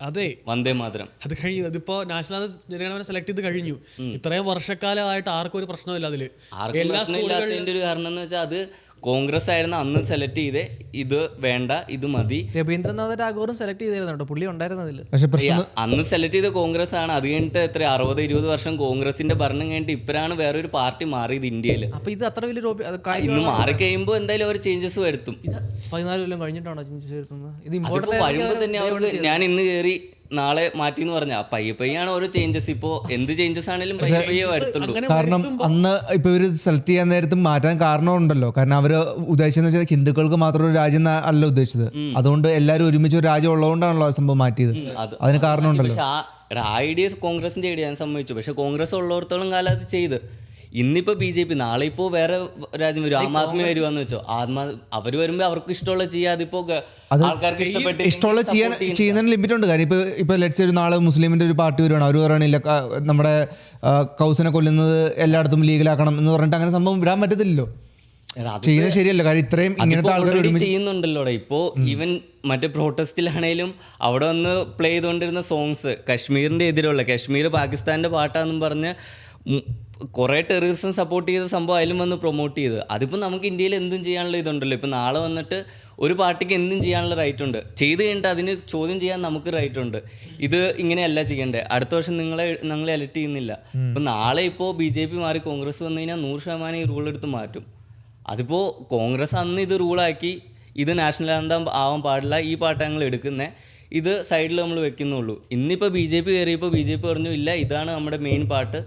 അതെ, വന്ദേ മാതരം. അത് കഴിഞ്ഞു. അതിപ്പോ നാഷണൽ ജനഗണമന സെലക്ട് ചെയ്ത് കഴിഞ്ഞു. ഇത്രയും വർഷക്കാലമായിട്ട് ആർക്കും ഒരു പ്രശ്നമില്ല അതില്. ആർക്കും പ്രശ്നമില്ലാത്തതിൻ്റെ ഒരു കാരണം എന്ന് വെച്ചാൽ അത് കോൺഗ്രസ് ആയിരുന്നു അന്ന് സെലക്ട് ചെയ്തേ, ഇത് വേണ്ട ഇത് മതി. രവീന്ദ്രനാഥ ടാഗോറും സെലക്ട് ചെയ്തിരുന്നുണ്ടോ, പുള്ളി ഉണ്ടായിരുന്നതിൽ. പക്ഷെ അന്ന് സെലക്ട് ചെയ്ത കോൺഗ്രസ് ആണ്. അത് കഴിഞ്ഞിട്ട് എത്ര 60-20 വർഷം കോൺഗ്രസിന്റെ ഭരണം കഴിഞ്ഞിട്ട് ഇപ്പോഴാണ് വേറൊരു പാർട്ടി മാറിയത് ഇന്ത്യയിൽ. അപ്പൊ ഇത് അത്ര വലിയ ഇന്ന് മാറിക്കഴിയുമ്പോൾ എന്തായാലും അവർ ചേഞ്ചസ് വരുത്തും. 14 കൊല്ലം കഴിഞ്ഞിട്ടാണോ ചേഞ്ചസ് വരുത്തുന്നത്? ഇത് അതിപ്പോ വരുമ്പോ തന്നെ അവർക്ക് ഞാൻ ഇന്ന് കയറി നാളെ മാറ്റി എന്ന് പറഞ്ഞാൽ പയ്യാണ് ഓരോ ചേഞ്ചസ്. ഇപ്പോൾ എന്ത് ചേഞ്ചസ് ആണെങ്കിലും പയ്യെ വരുത്തുള്ളൂ. കാരണം അന്ന് ഇപ്പൊ ഇവര് സെലക്ട് ചെയ്യാൻ നേരത്ത് മാറ്റാൻ കാരണമുണ്ടല്ലോ. കാരണം അവര് ഉദ്ദേശിച്ചെന്ന് വെച്ചാൽ ഹിന്ദുക്കൾക്ക് മാത്രം ഒരു രാജ്യം അല്ല ഉദ്ദേശിച്ചത്. അതുകൊണ്ട് എല്ലാവരും ഒരുമിച്ച് ഒരു രാജ്യം ഉള്ളതുകൊണ്ടാണല്ലോ സംഭവം മാറ്റിയത്. അതിന് കാരണമുണ്ടല്ലോ. പക്ഷെ ആ ഐഡിയ കോൺഗ്രസിന്റെ ഐഡിയ ഞാൻ സമ്മതിച്ചു. പക്ഷെ കോൺഗ്രസ് ഉള്ളിടത്തോളം കാലം അത് ചെയ്ത്. ഇന്നിപ്പോ BJP, നാളെ ഇപ്പോ വേറെ രാജ്യം വരും, ആം ആദ്മി വരുവാന്ന് വെച്ചോ. അവര് വരുമ്പോ അവർക്ക് ഇഷ്ടമുള്ള ചെയ്യാം. അതിപ്പോ ആൾക്കാർക്ക് ഇഷ്ടമുള്ള ചെയ്യുന്നതിന് ലിമിറ്റ് ഉണ്ട്. കാര്യം ഇപ്പൊ ലെറ്റ്സ് ഒരു നാളെ മുസ്ലിമിന്റെ ഒരു പാർട്ടി വരുവാണ്, അവർ പറയണില്ല നമ്മുടെ കൗസിനെ കൊല്ലുന്നത് എല്ലായിടത്തും ലീഗലാക്കണം എന്ന് പറഞ്ഞിട്ട് അങ്ങനെ സംഭവം വിടാൻ പറ്റത്തില്ലല്ലോ. ചെയ്യുന്നത് ശരിയല്ല. കാര്യം ഇത്രയും ഇങ്ങനത്തെ ആൾക്കാർ ചെയ്യുന്നുണ്ടല്ലോ. ഇപ്പോ ഈവൻ മറ്റേ പ്രൊട്ടസ്റ്റിലാണേലും അവിടെ വന്ന് പ്ലേ ചെയ്തുകൊണ്ടിരുന്ന സോങ്സ് കശ്മീരിന്റെ എതിരുള്ള, കശ്മീർ പാകിസ്ഥാന്റെ പാട്ടാന്നും പറഞ്ഞ് കുറേ ടെററിസം സപ്പോർട്ട് ചെയ്ത സംഭവം അതിലും വന്ന് പ്രൊമോട്ട് ചെയ്ത്. അതിപ്പോൾ നമുക്ക് ഇന്ത്യയിൽ എന്തും ചെയ്യാനുള്ള ഇതുണ്ടല്ലോ. ഇപ്പം നാളെ വന്നിട്ട് ഒരു പാർട്ടിക്ക് എന്തും ചെയ്യാനുള്ള റൈറ്റ് ഉണ്ട്. ചെയ്ത് കഴിഞ്ഞിട്ട് അതിന് ചോദ്യം ചെയ്യാൻ നമുക്ക് റൈറ്റ് ഉണ്ട്. ഇത് ഇങ്ങനെയല്ല ചെയ്യേണ്ടത്, അടുത്ത വർഷം ഞങ്ങളെ എലക്ട് ചെയ്യുന്നില്ല. ഇപ്പം നാളെ ഇപ്പോൾ BJP മാറി കോൺഗ്രസ് വന്നു കഴിഞ്ഞാൽ 100% ഈ റൂൾ എടുത്ത് മാറ്റും. അതിപ്പോൾ കോൺഗ്രസ് അന്ന് ഇത് റൂളാക്കി, ഇത് നാഷണൽ ആന്തം ആവാൻ പാടില്ല, ഈ പാട്ട് ഞങ്ങൾ എടുക്കുന്നത്, ഇത് സൈഡിൽ നമ്മൾ വെക്കുന്നുള്ളൂ. ഇന്നിപ്പോൾ BJP കയറിയപ്പോൾ BJP പറഞ്ഞു ഇല്ല ഇതാണ് നമ്മുടെ മെയിൻ പാട്ട്,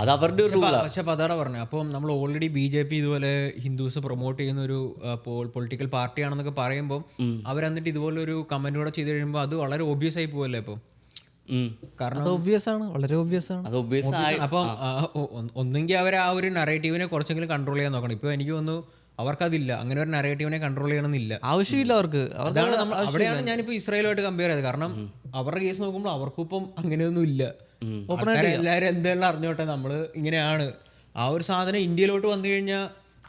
അത് അവരുടെ ഒരു റൂളാണ്. പക്ഷെ അതാണ് പറഞ്ഞത്. അപ്പം നമ്മൾ ഓൾറെഡി BJP ഇതുപോലെ ഹിന്ദുസ് പ്രൊമോട്ട് ചെയ്യുന്ന ഒരു പൊളിറ്റിക്കൽ പാർട്ടിയാണെന്നൊക്കെ പറയുമ്പോൾ അവരെന്നിട്ട് ഇതുപോലെ ഒരു കമന്റ് കൂടെ ചെയ്ത് കഴിയുമ്പോൾ അത് വളരെ ഒബ്വിയസ് ആയി പോവല്ലേ. ഇപ്പം കാരണം ഒബ്വിയസ് ആണ്, വളരെ ഒബ്വിയസ് ആണ്. അപ്പം ഒന്നെങ്കിൽ അവർ ആ ഒരു നറേറ്റീവിനെ കുറച്ചെങ്കിലും കൺട്രോൾ ചെയ്യാൻ നോക്കണം. ഇപ്പോൾ എനിക്ക് തോന്നുന്നു അവർക്കതില്ല, അങ്ങനെ ഒരു നറേറ്റീവിനെ കൺട്രോൾ ചെയ്യണമെന്നില്ല, ആവശ്യമില്ല അവർക്ക്. അതാണ് അവിടെയാണ് ഞാനിപ്പോൾ ഇസ്രായേലുമായിട്ട് കമ്പയർ ചെയ്തത്. കാരണം അവരുടെ കേസ് നോക്കുമ്പോൾ അവർക്കും ഇപ്പം അങ്ങനെയൊന്നും ഇല്ല. എല്ലാവരും എന്തെല്ലാം അറിഞ്ഞോട്ടെ നമ്മൾ ഇങ്ങനെയാണ്. ആ ഒരു സാധനം ഇന്ത്യയിലോട്ട് വന്നു കഴിഞ്ഞാൽ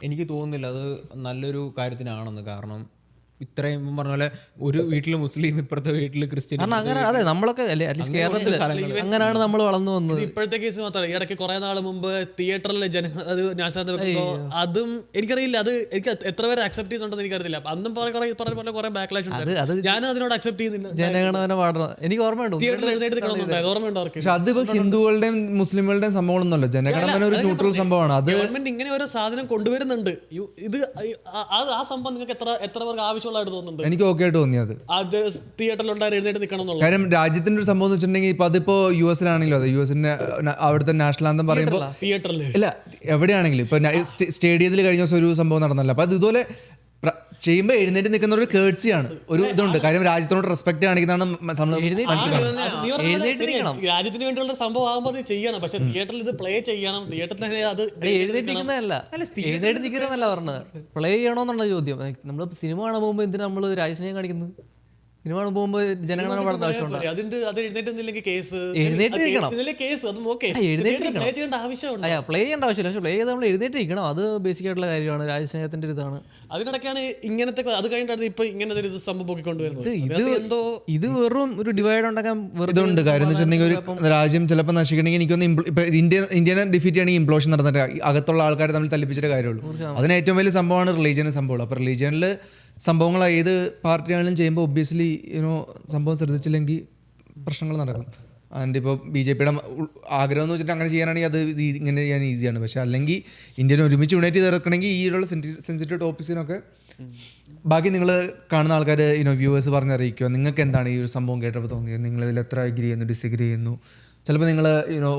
എനിക്ക് തോന്നുന്നില്ല അത് നല്ലൊരു കാര്യത്തിനാണെന്ന്. കാരണം ഇത്രയും പറഞ്ഞ പോലെ ഒരു വീട്ടിൽ മുസ്ലിം, ഇപ്പുറത്തെ വീട്ടിൽ ക്രിസ്ത്യൻ, അങ്ങനെ അതെ നമ്മളൊക്കെ അറ്റ്ലീസ്റ്റ് കേരളത്തിൽ അങ്ങനെയാണ് നമ്മൾ വളർന്നു വന്നത്. ഇപ്പോഴത്തെ കേസ് മാത്രമല്ല, ഇടയ്ക്ക് കുറെ നാൾ മുമ്പ് തിയേറ്ററിൽ അത് നാഷണൽ അതും എനിക്കറിയില്ല, അത് എനിക്ക് എത്ര പേര് അക്സെപ്റ്റ് ചെയ്യുന്നുണ്ടെന്ന് എനിക്കറിയില്ല. അന്നും പറഞ്ഞ കുറെ ബാക്ക്ലാഷ് ഉണ്ട്. ഞാനും അതിനോട് അക്സെപ്റ്റ് ചെയ്യുന്നില്ല. ജനഗണമന പാടണം എനിക്ക് ഓർമ്മയുണ്ട്, തിയേറ്ററിൽ എഴുന്നേറ്റ് നിൽക്കണമെന്നുണ്ടായത് ഓർമ്മയുണ്ട് അവർക്ക്. പക്ഷെ അതിപ്പോ ഹിന്ദുക്കളുടെയും മുസ്ലിമുകളുടെയും സംഭവങ്ങളൊന്നുമല്ലോ. ജനഗണമന ഒരു ന്യൂട്രൽ സംഭവമാണ്. അത് ഗവൺമെന്റ് ഇങ്ങനെ ഒരു സാധനം കൊണ്ടുവരുന്നുണ്ട്. ഇത് ആ സംഭവം നിങ്ങൾക്ക് എത്ര പേർക്ക് ആവശ്യമുള്ളതായിട്ട് തോന്നുന്നുണ്ട്? എനിക്ക് ഓക്കെ ആയിട്ട് തോന്നിയത് അത് തിയേറ്ററിലുണ്ടായി എഴുന്നേറ്റ് നിൽക്കണം എന്നുള്ളത്. കാര്യം രാജ്യത്തിന്റെ ഒരു സംഭവം എന്ന് വെച്ചിട്ടുണ്ടെങ്കിൽ ഇപ്പൊ അതിപ്പോ US-ലാണെങ്കിലും അതെ, US-ന്റെ അവിടുത്തെ നാഷണൽ ആന്തം പറയുമ്പോൾ തിയേറ്ററിൽ ഇല്ല എവിടെയാണെങ്കിലും ഇപ്പൊ സ്റ്റേഡിയത്തിൽ കഴിഞ്ഞ ദിവസം ഒരു സംഭവം നടന്നല്ലോ. അപ്പൊ അത് ഇതുപോലെ ചെയ്യുമ്പോൾ എഴുന്നേറ്റ് നിൽക്കുന്ന ഒരു കേർട്സിയാണ്, ഒരു ഇതുണ്ട്. കാര്യം രാജ്യത്തിനോട് റെസ്പെക്ട് കാണിക്കുന്നതാണ് രാജ്യത്തിന് വേണ്ടിയുള്ള സംഭവം ആകുമ്പോൾ അത് ചെയ്യണം. പക്ഷെ തിയേറ്ററിൽ ഇത് പ്ലേ ചെയ്യണം. തിയേറ്ററിൽ അത് എഴുന്നേറ്റിരിക്കുന്നതല്ല, എഴുന്നേറ്റ് നിൽക്കുന്നതല്ല പറഞ്ഞത്, പ്ലേ ചെയ്യണമെന്നുള്ള ചോദ്യം. നമ്മൾ സിനിമ കാണാൻ പോകുമ്പോൾ എന്തിനാ നമ്മൾ രാജ്യസ്നേഹം കാണിക്കുന്നത്? സിനിമ കാണാൻ പോകുമ്പോൾ ജനഗണന പാടുന്ന ആവശ്യമുണ്ട്. എഴുന്നേറ്റ് നിൽക്കണം, പ്ലേ ചെയ്യേണ്ട ആവശ്യമില്ല. പക്ഷെ പ്ലേ ചെയ്ത് നമ്മൾ എഴുന്നേറ്റ് നിൽക്കണം. അത് ബേസിക് ആയിട്ടുള്ള കാര്യമാണ്, രാജ്യസ്നേഹത്തിന്റെ ഒരു ഇതാണ്. അതിനിടയ്ക്കാണ് ഇങ്ങനത്തെ അത് കഴിഞ്ഞിട്ടാണ് ഇപ്പൊ ഇങ്ങനത്തെ ഒരു സംഭവം പൊക്കിക്കൊണ്ടുവരുന്നത്. ഇത് വെറും ഒരു ഡിവൈഡ് ഉണ്ടാക്കാൻ ഇതുണ്ട്. കാര്യം എന്ന് വെച്ചിട്ടുണ്ടെങ്കിൽ ഒരു രാജ്യം ചിലപ്പോൾ നശിക്കണമെങ്കിൽ എനിക്കൊന്ന് ഇപ്പൊ ഇന്ത്യനെ ഡിഫീറ്റ് ചെയ്യണമെങ്കിൽ ഇംപ്ലോഷൻ നടന്നിട്ട് അകത്തുള്ള ആൾക്കാരെ തമ്മിൽ തല്ലിപ്പിച്ചിട്ട് കാര്യമുള്ളൂ. അതിന് ഏറ്റവും വലിയ സംഭവമാണ് റിലീജിയൻ സംഭവം. അപ്പോൾ റിലീജിയനിൽ സംഭവങ്ങൾ ഏത് പാർട്ടിയാണെങ്കിലും ചെയ്യുമ്പോൾ ഒബ്വിയസ്ലി സംഭവം ശ്രദ്ധിച്ചില്ലെങ്കിൽ പ്രശ്നങ്ങൾ നടക്കും. ആൻഡ് ഇപ്പോൾ BJP-യുടെ ആഗ്രഹം എന്ന് വെച്ചിട്ട് അങ്ങനെ ചെയ്യാനാണെങ്കിൽ അത് ഇങ്ങനെ ചെയ്യാൻ ഈസിയാണ്. പക്ഷെ അല്ലെങ്കിൽ ഇന്ത്യനെ ഒരുമിച്ച് യുണൈറ്റ് ചെയ്ത് ഇറക്കണമെങ്കിൽ ഈ ഉള്ള സെൻസിറ്റീവ് ടോപ്പിക്സിനൊക്കെ ബാക്കി നിങ്ങൾ കാണുന്ന ആൾക്കാർ വ്യൂവേഴ്സ് പറഞ്ഞറിയിക്കുക നിങ്ങൾക്ക് എന്താണ് ഈ ഒരു സംഭവം കേട്ടപ്പോൾ തോന്നിയത്, നിങ്ങൾ ഇതിൽ എത്ര അഗ്രി ചെയ്യുന്നു, ഡിസഗ്രി ചെയ്യുന്നു. ചിലപ്പോൾ നിങ്ങൾ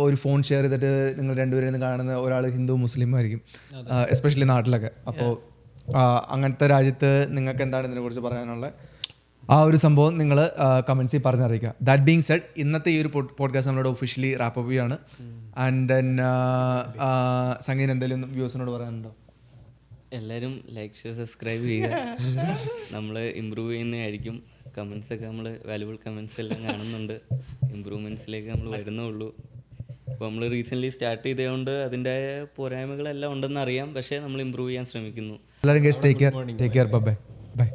ഒരു ഫോൺ ഷെയർ ചെയ്തിട്ട് നിങ്ങൾ രണ്ടുപേരും കാണുന്ന ഒരാൾ ഹിന്ദു മുസ്ലിം ആയിരിക്കും, എസ്പെഷ്യലി നാട്ടിലൊക്കെ. അപ്പോൾ അങ്ങനത്തെ രാജ്യത്ത് നിങ്ങൾക്ക് എന്താണ് ഇതിനെക്കുറിച്ച് പറയാനുള്ളത്? ആ ഒരു സംഭവം നിങ്ങൾ കമൻസിൽ പറഞ്ഞറിയിക്കുക. ദാറ്റ് ബീങ് സെഡ്, ഇന്നത്തെ ഈ ഒരു പോഡ്കാസ്റ്റ് നമ്മളോട് ഒഫീഷ്യലി റാപ്പ് അപ്പ് ചെയ്യാണ്. ആൻഡ് ദെൻ സംഗീൻ എന്തെങ്കിലും വ്യൂസിനോട് പറയാനുണ്ടോ? എല്ലാവരും ലൈക്ക് ഷെയർ സബ്സ്ക്രൈബ് ചെയ്യുക. നമ്മൾ ഇമ്പ്രൂവ് ചെയ്യുന്നതായിരിക്കും. കമൻസ് ഒക്കെ നമ്മൾ വാല്യുബിൾ കമൻസ് എല്ലാം കാണുന്നുണ്ട്. ഇമ്പ്രൂവ്മെൻറ്റ്സിലേക്ക് നമ്മൾ വരുന്നുള്ളൂ. അപ്പോൾ നമ്മൾ റീസെൻ്റ്ലി സ്റ്റാർട്ട് ചെയ്തതുകൊണ്ട് അതിൻ്റെ പോരായ്മകളെല്ലാം ഉണ്ടെന്ന് അറിയാം. പക്ഷേ നമ്മൾ ഇമ്പ്രൂവ് ചെയ്യാൻ ശ്രമിക്കുന്നു. എല്ലാവരും ടേക്ക് കെയർ. Bye bye.